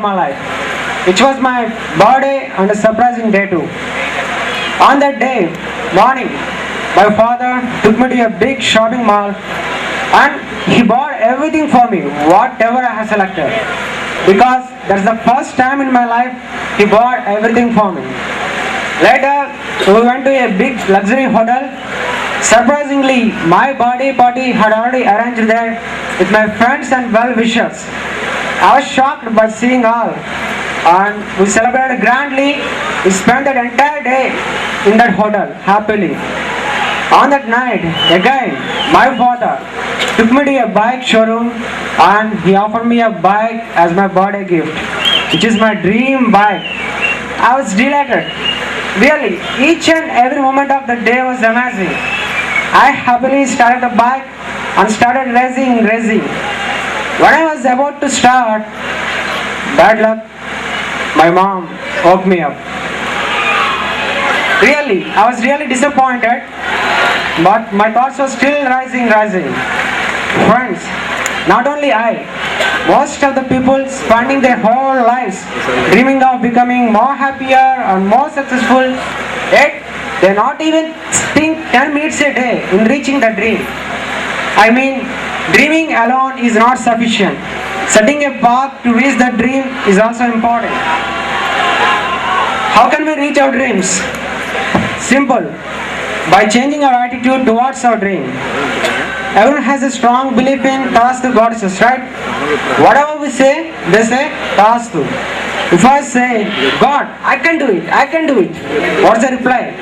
my life, which was my birthday and a surprising day too. On that day, morning, my father took me to a big shopping mall and he bought everything for me, whatever I have selected. Because that's the first time in my life he bought everything for me. Later, we went to a big luxury hotel. Surprisingly, my birthday party had already arranged there with my friends and well-wishers. I was shocked by seeing all, and we celebrated grandly. We spent that entire day in that hotel happily. On that night, again, my father took me to a bike showroom and he offered me a bike as my birthday gift, which is my dream bike. I was delighted. Really, each and every moment of the day was amazing. I happily started the bike and started racing. When I was about to start, bad luck, my mom woke me up. Really, I was really disappointed, but my thoughts were still rising. Friends, not only I, most of the people spending their whole lives dreaming of becoming more happier and more successful, yet they not even think 10 minutes a day in reaching the dream. I mean, dreaming alone is not sufficient. Setting a path to reach the dream is also important. How can we reach our dreams? Simple. By changing our attitude towards our dream. Everyone has a strong belief in Tastu goddesses, right? Whatever we say, they say Tastu. If I say, God, I can do it. What's the reply?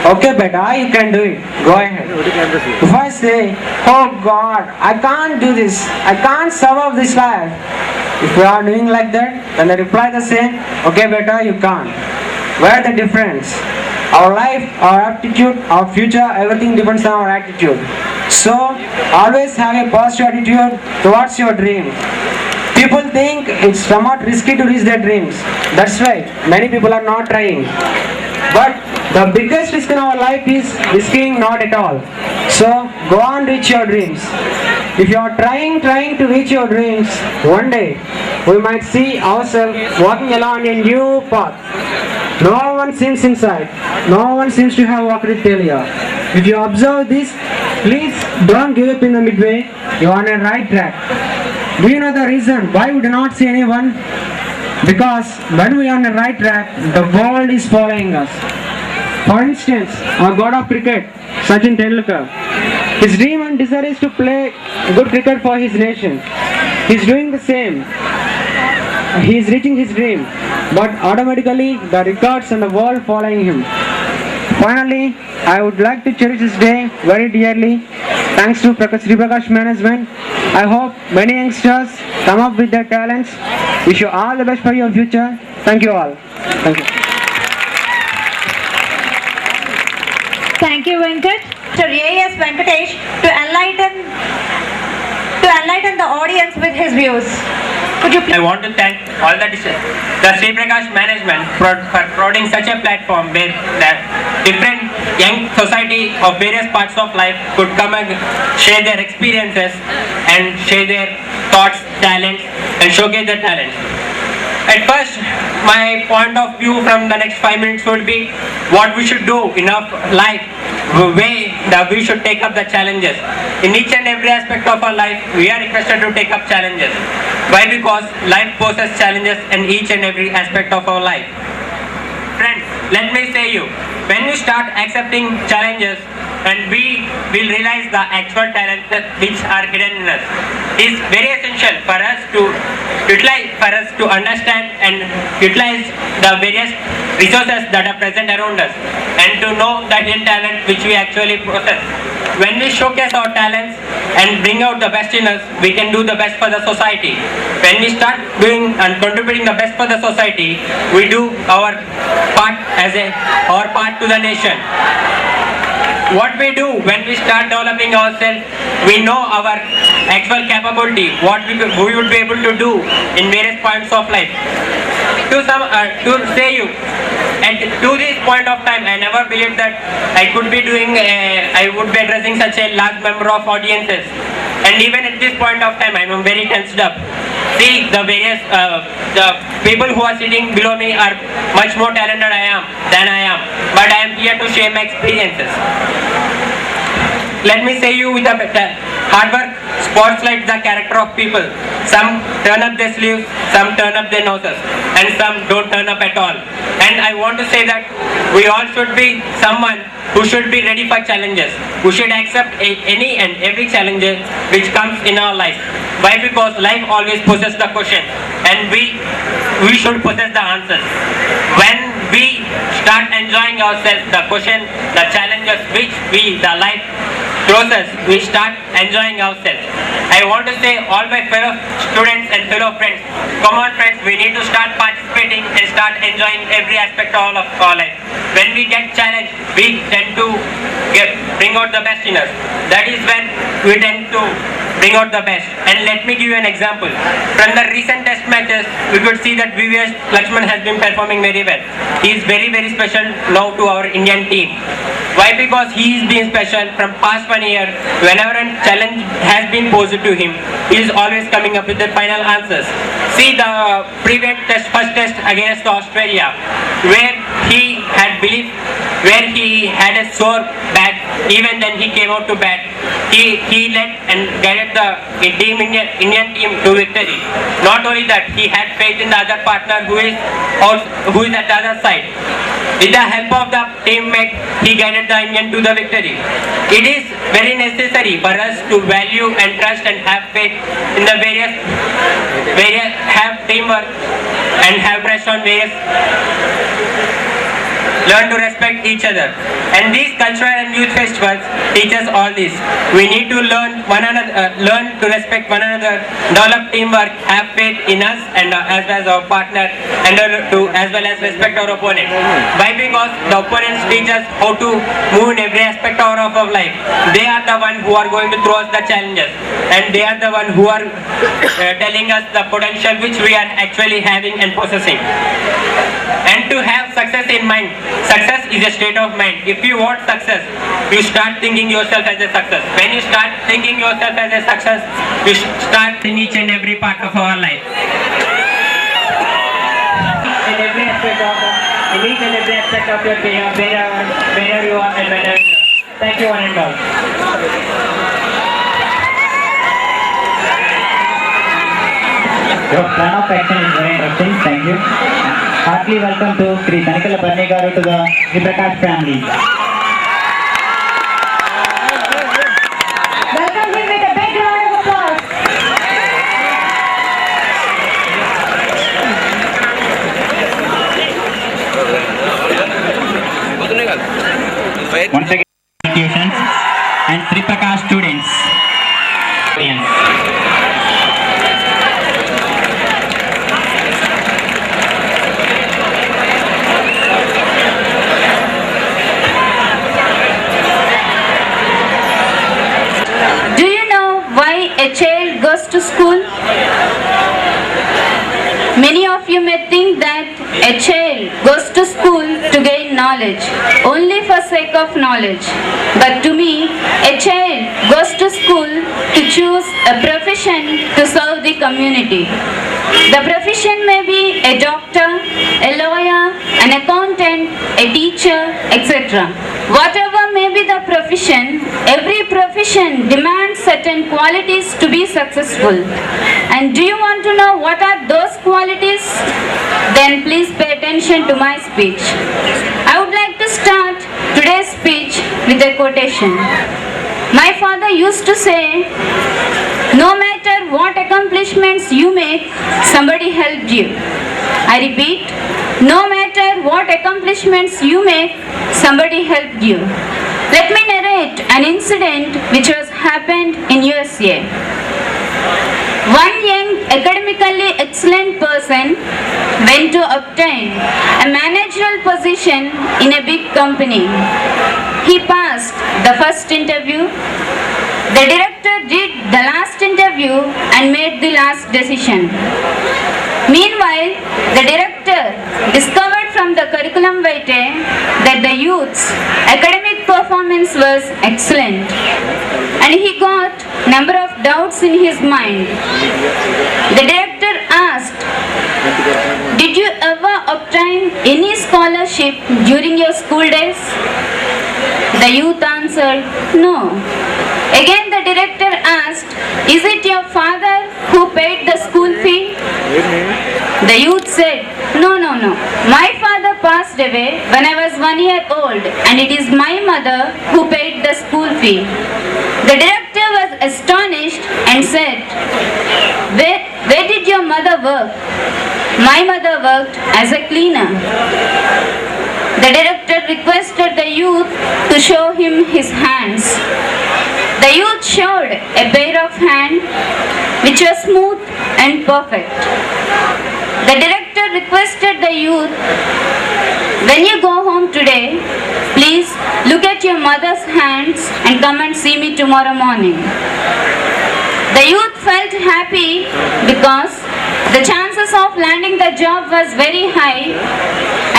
Okay, beta, you can do it. Go ahead. If I say, oh God, I can't do this. I can't survive this life. If we are doing like that, then the reply the same. Okay, beta, you can't. Where the difference? Our life, our aptitude, our future, everything depends on our attitude. So, always have a positive attitude towards your dream. People think it's somewhat risky to reach their dreams. That's right, many people are not trying. But the biggest risk in our life is risking not at all. So, go on, reach your dreams. If you are trying to reach your dreams, one day we might see ourselves walking along a new path. No one seems inside. No one seems to have walked it till here. If you observe this, please don't give up in the midway. You are on a right track. Do you know the reason why we do not see anyone? Because when we are on the right track, the world is following us. For instance, our god of cricket, Sachin Tendulkar, his dream and desire is to play good cricket for his nation. He is doing the same. He is reaching his dream, but automatically the records and the world following him. Finally, I would like to cherish this day very dearly. Thanks to Sri Prakash management, I hope many youngsters come up with their talents. Wish you all the best for your future. Thank you all. Thank you. Thank you, Venkat. To A.S. Venkatesh to enlighten the audience with his views. Could you please? I want to thank all the Sri Prakash management for providing such a platform where the different young society of various parts of life could come and share their experiences and share their thoughts, talents and showcase their talents. At first, my point of view from the next 5 minutes would be what we should do in our life, the way that we should take up the challenges. In each and every aspect of our life, we are requested to take up challenges. Why? Because life poses challenges in each and every aspect of our life. Friends, let me say you, when we start accepting challenges and we will realize the actual talents which are hidden in us, is very essential for us to utilize, for us to understand and utilize the various resources that are present around us and to know the hidden talent which we actually possess. When we showcase our talents and bring out the best in us, we can do the best for the society. When we start doing and contributing the best for the society, we do our part to the nation. What we do when we start developing ourselves, we know our actual capability, what we would be able to do in various points of life. To say you, and to this point of time, I never believed that I would be addressing such a large number of audiences. And even at this point of time, I am very tensed up. See, the people who are sitting below me are much more talented than I am, but I am here to share my experiences. Let me say you with a hard work spots like the character of people. Some turn up their sleeves, some turn up their noses, and some don't turn up at all. And I want to say that we all should be someone who should be ready for challenges, who should accept any and every challenge which comes in our life. Why? Because life always poses the question, and we should possess the answers. When we start enjoying ourselves, the question, the challenges which the life throws us, we start enjoying ourselves. I want to say all my fellow students and fellow friends, come on friends, we need to start participating and start enjoying every aspect of our life. When we get challenged, we tend to bring out the best in us. That is when we tend to bring out the best. And let me give you an example. From the recent test matches, we could see that VVS Lakshman has been performing very well. He is very, very special now to our Indian team. Why? Because he is being special from past 1 year. Whenever a challenge has been posed to him, he is always coming up with the final answers. See the previous test, first test against Australia, where he had belief, where he had a sore back. Even then he came out to bat. He led and guided the Indian team to victory. Not only that, he had faith in the other partner who is at the other side. With the help of the teammate, he guided the Indian to the victory. It is very necessary for us to value and trust and have faith in the various have teamwork and have trust on various. Learn to respect each other. And these cultural and youth festivals teach us all this. We need to learn to respect one another, develop teamwork, have faith in us and as well as our partner, and as well as respect our opponent. Why? Because the opponents teach us how to move in every aspect of our life. They are the one who are going to throw us the challenges, and they are the one who are telling us the potential which we are actually having and possessing. And to have success in mind, success is a state of mind. If you want success, you start thinking yourself as a success. When you start thinking yourself as a success, you start in each and every part of our life. In each and every aspect of your career, wherever you are and whenever you are. Thank you one and all. Your plan of action is very interesting. Thank you. Heartily welcome to Sri Tanikala Parni garu to the Viprakash family. Welcome him with a big round of applause. Once again, institutions and Sri Prakash students. Do you know why a child goes to school? Many of you may think that a child goes to school to gain knowledge, only for sake of knowledge. But to me, a child goes to school to choose a profession to serve the community. The profession may be a doctor, a lawyer, an accountant, a teacher, etc. Whatever may be the profession, every profession demands certain qualities to be successful. And do you want to know what are those qualities? Then please pay attention to my speech. I would like to start today's speech with a quotation. My father used to say, no matter what accomplishments you make, somebody helped you. I repeat, no matter what accomplishments you make, somebody helped you. Let me narrate an incident which was happened in USA. One young academically excellent person went to obtain a managerial position in a big company. He passed the first interview. The director did the last interview and made the last decision. Meanwhile, the director discovered from the curriculum vitae that the youth's academic performance performance was excellent and he got number of doubts in his mind. The director asked, "Did you ever obtain any scholarship during your school days?" The youth answered, "No." Again the director asked, "Is it your father who paid the school fee?" The youth said, "No, no, no. My father passed away when I was 1 year old and it is my mother who paid the school fee." The director was astonished and said, where did your mother work?" "My mother worked as a cleaner." The director requested the youth to show him his hands. The youth showed a pair of hands which were smooth and perfect. The director requested the youth, "When you go home today, please look at your mother's hands and come and see me tomorrow morning." The youth felt happy because the chances of landing the job was very high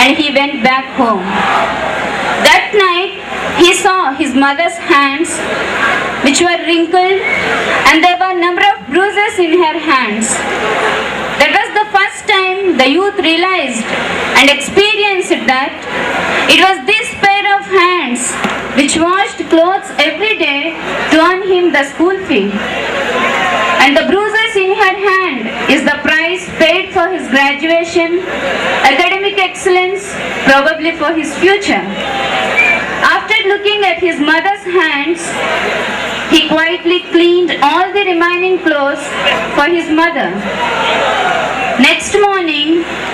and he went back home. That night he saw his mother's hands which were wrinkled and there were a number of bruises in her hands. That was the first time the youth realized and experienced that it was this pair of hands which washed clothes every day to earn him the school fee. And the bruises in her hand is the price paid for his graduation, academic excellence, probably for his future. After looking at his mother's hands, he quietly cleaned all the remaining clothes for his mother. Next morning,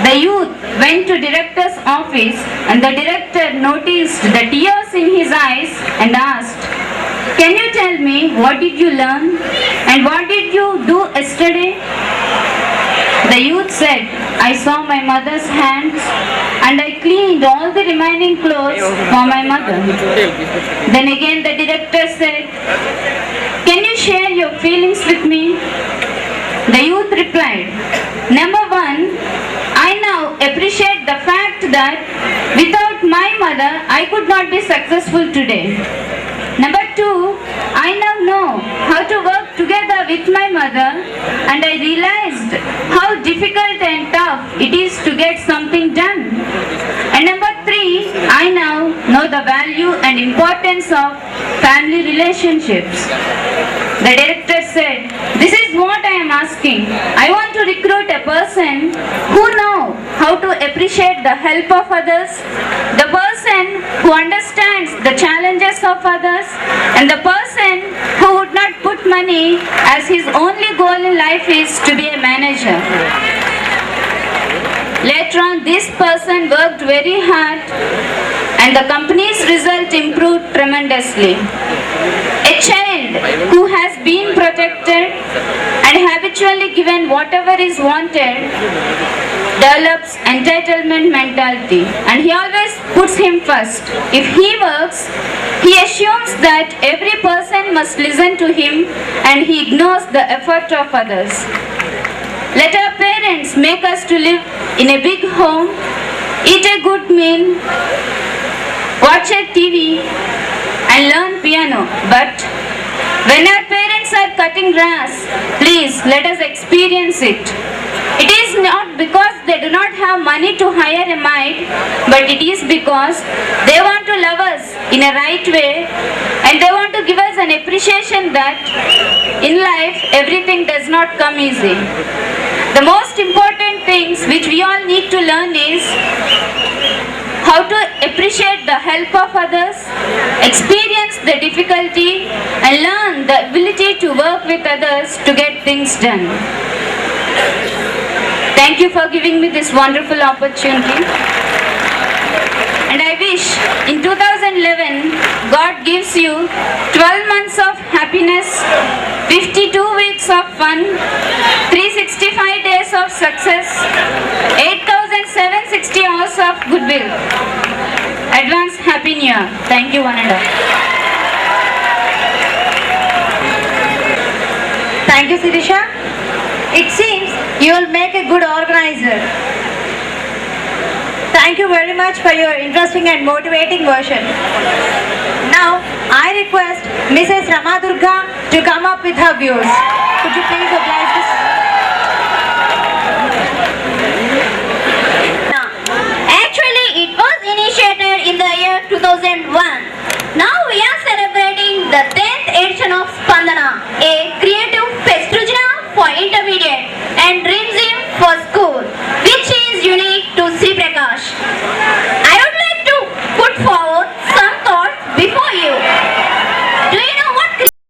the youth went to director's office and the director noticed the tears in his eyes and asked, "Can you tell me what did you learn and what did you do yesterday?" The youth said, "I saw my mother's hands and I cleaned all the remaining clothes for my mother." Then again the director said, "Can you share your feelings with me?" The youth replied, "Number one, I now appreciate the fact that without my mother I could not be successful today. Number two, I now know how to work together with my mother and I realized how difficult and tough it is to get something done. And number three, I now know the value and importance of family relationships." The director said, "This is what I am asking. I want to recruit a person who knows how to appreciate the help of others, the person who understands the challenges of others, and the person who would not put money as his only goal in life is to be a manager." Later on, this person worked very hard and the company's result improved tremendously. A child who has been protected and habitually given whatever is wanted develops entitlement mentality and he always puts him first. If he works, he assumes that every person must listen to him and he ignores the effort of others. Let our parents make us to live in a big home, eat a good meal, watch a TV and learn piano. But when our parents are cutting grass, please let us experience it. It is not because they do not have money to hire a maid, but it is because they want to love us in a right way and they want to give us an appreciation that in life everything does not come easy. The most important things which we all need to learn is how to appreciate the help of others, experience the difficulty and learn the ability to work with others to get things done. Thank you for giving me this wonderful opportunity. And I wish in 2011 God gives you 12 months of happiness, 52 weeks of fun, 365 days of success, 8,760 hours of goodwill. Advance Happy New Year. Thank you one and all. Thank you, Sirisha. It seems you will make a good organizer. Thank you very much for your interesting and motivating version. Now, I request Mrs. Ramadurga to come up with her views. Could you please oblige